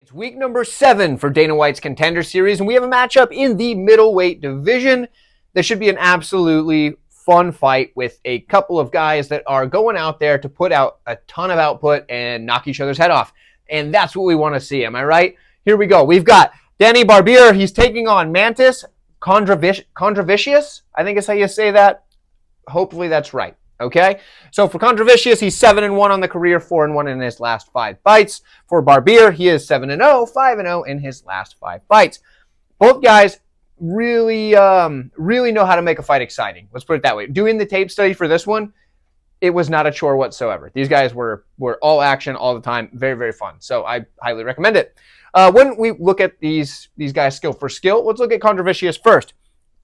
It's week number 7 for Dana White's Contender Series, and we have a matchup in the middleweight division. This should be an absolutely fun fight with a couple of guys that are going out there to put out a ton of output and knock each other's head off. And that's what we want to see, am I right? Here we go. We've got Đani Barbir. He's taking on Mantas Kondratavičius. I think is how you say that. Hopefully that's right. Okay, so for Condraius, he's 7-1 on the career, 4-1 in his last 5 fights. For Barbier, he is 7-0, 5-0 in his last 5 fights. Both guys really know how to make a fight exciting. Let's put it that way. Doing the tape study for this one, it was not a chore whatsoever. These guys were all action all the time. Very, very fun. So I highly recommend it. When we look at these guys skill for skill, let's look at Condraius first.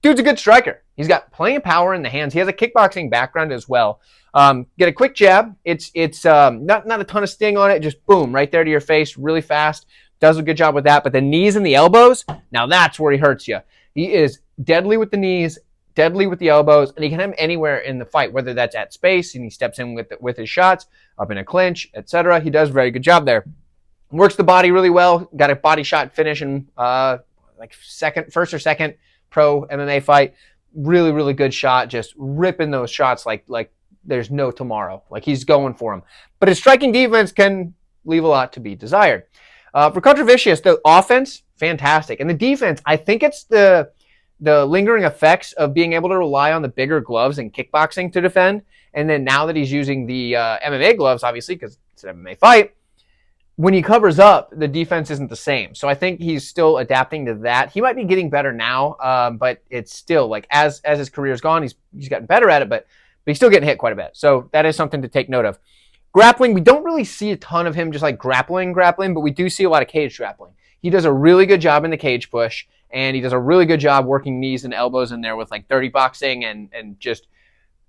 Dude's a good striker. He's got plenty of power in the hands. He has a kickboxing background as well. Get a quick jab. It's not a ton of sting on it. Just boom, right there to your face, really fast. Does a good job with that. But the knees and the elbows, now that's where he hurts you. He is deadly with the knees, deadly with the elbows, and he can have him anywhere in the fight, whether that's at space and he steps in with his shots, up in a clinch, etc. He does a very good job there. Works the body really well. Got a body shot finish in first or second pro MMA fight. Really, really good shot. Just ripping those shots like there's no tomorrow. Like he's going for them. But his striking defense can leave a lot to be desired. For Condraius, the offense, fantastic. And the defense, I think it's the lingering effects of being able to rely on the bigger gloves and kickboxing to defend. And then now that he's using the MMA gloves, obviously, because it's an MMA fight, when he covers up, the defense isn't the same. So I think he's still adapting to that. He might be getting better now, but it's still like as his career's gone, he's gotten better at it, but he's still getting hit quite a bit. So that is something to take note of. Grappling, we don't really see a ton of him just like grappling, but we do see a lot of cage grappling. He does a really good job in the cage push, and he does a really good job working knees and elbows in there with like dirty boxing and just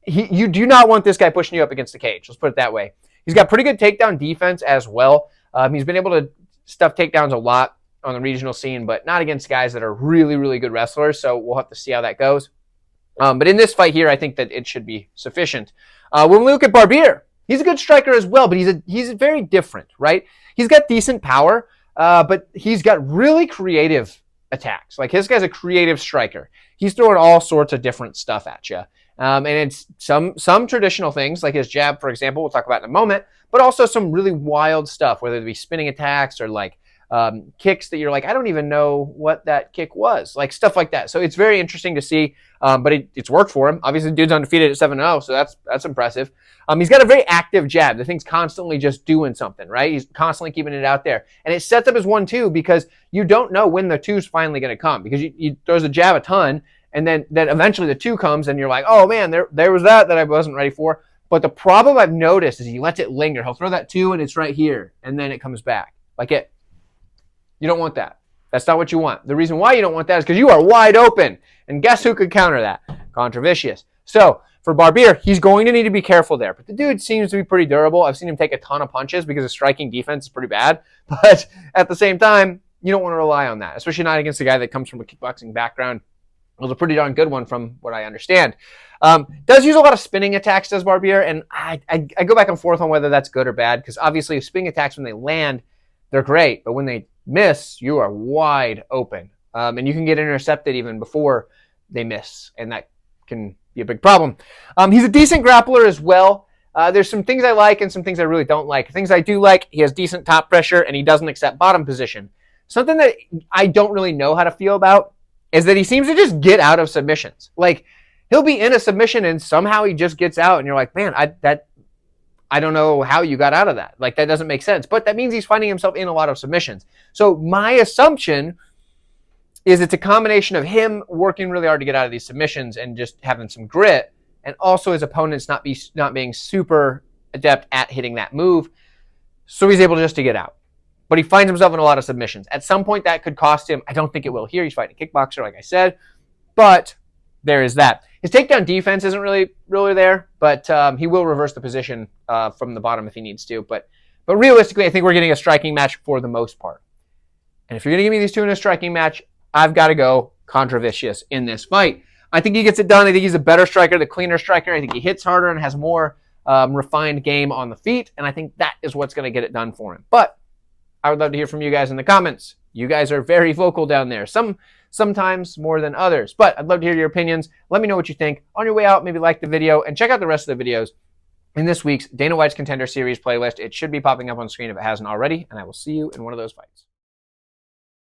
you do not want this guy pushing you up against the cage. Let's put it that way. He's got pretty good takedown defense as well. He's been able to stuff takedowns a lot on the regional scene, but not against guys that are really, really good wrestlers. So we'll have to see how that goes. But in this fight here, I think that it should be sufficient. When we look at Barbier, he's a good striker as well, but he's very different, right? He's got decent power, but he's got really creative attacks. Like this guy's a creative striker. He's throwing all sorts of different stuff at you. And it's some traditional things like his jab, for example, we'll talk about in a moment, but also some really wild stuff, whether it be spinning attacks or like kicks that you're like, I don't even know what that kick was, like stuff like that. So it's very interesting to see, but it's worked for him. Obviously, the dude's undefeated at 7-0, so that's impressive. He's got a very active jab. The thing's constantly just doing something, right? He's constantly keeping it out there. And it sets up his 1-2 because you don't know when the 2's finally going to come because he throws a jab a ton, and then eventually the 2 comes, and you're like, oh, man, there was that I wasn't ready for. But the problem I've noticed is he lets it linger. He'll throw that 2, and it's right here, and then it comes back. You don't want that. That's not what you want. The reason why you don't want that is because you are wide open. And guess who could counter that? Condraius. So for Barbier, he's going to need to be careful there. But the dude seems to be pretty durable. I've seen him take a ton of punches because his striking defense is pretty bad. But at the same time, you don't want to rely on that, especially not against a guy that comes from a kickboxing background. It was a pretty darn good one from what I understand. Does use a lot of spinning attacks, does Barbier, and I go back and forth on whether that's good or bad, because obviously spinning attacks, when they land, they're great, but when they miss, you are wide open. And you can get intercepted even before they miss, and that can be a big problem. He's a decent grappler as well. There's some things I like and some things I really don't like. Things I do like, he has decent top pressure, and he doesn't accept bottom position. Something that I don't really know how to feel about is that he seems to just get out of submissions. Like, he'll be in a submission and somehow he just gets out, and you're like, man, I don't know how you got out of that. Like, that doesn't make sense. But that means he's finding himself in a lot of submissions. So my assumption is it's a combination of him working really hard to get out of these submissions and just having some grit, and also his opponents not being super adept at hitting that move. So he's able just to get out. But he finds himself in a lot of submissions. At some point, that could cost him. I don't think it will here. He's fighting a kickboxer, like I said. But there is that. His takedown defense isn't really there, but he will reverse the position from the bottom if he needs to. But realistically, I think we're getting a striking match for the most part. And if you're going to give me these two in a striking match, I've got to go Condraius in this fight. I think he gets it done. I think he's a better striker, the cleaner striker. I think he hits harder and has more refined game on the feet. And I think that is what's going to get it done for him. But I would love to hear from you guys in the comments. You guys are very vocal down there. Sometimes more than others. But I'd love to hear your opinions. Let me know what you think. On your way out, maybe like the video and check out the rest of the videos in this week's Dana White's Contender Series playlist. It should be popping up on screen if it hasn't already, and I will see you in one of those fights.